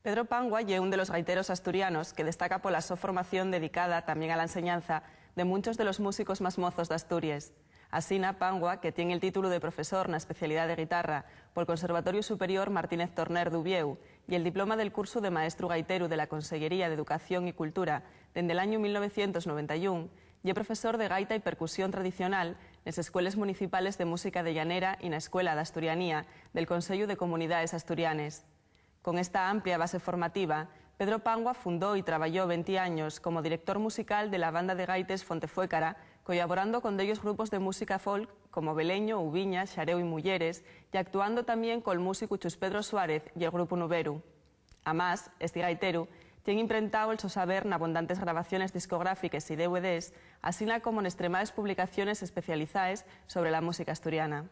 Pedro Pangua é un de los gaiteros asturianos que destaca pola súa formación dedicada tamén a la enseñanza de muchos de los músicos más mozos de Asturias. Asina Pangua, que tiene el título de profesor na especialidad de guitarra por Conservatorio Superior Martínez Torner d'Ubieu y el diploma del curso de maestro gaiteru de la Consellería de Educación y Cultura dende el año 1991, y é profesor de gaita y percusión tradicional en las escuelas municipales de música de llanera y na Escuela de Asturianía del Consello de Comunidades Asturianes. Con esta amplia base formativa, Pedro Pangua fundó y trabajó 20 años como director musical de la banda de gaites Fontefuécara, colaborando con ellos grupos de música folk como Beleño, Ubiña, Xareu y Mulleres, y actuando también con el músico Chus Pedro Suárez y el grupo Nuberu. Además, este gaiteru tiene imprentado el so saber en abundantes grabaciones discográficas y DVDs, así como en extremadas publicaciones especializadas sobre la música asturiana.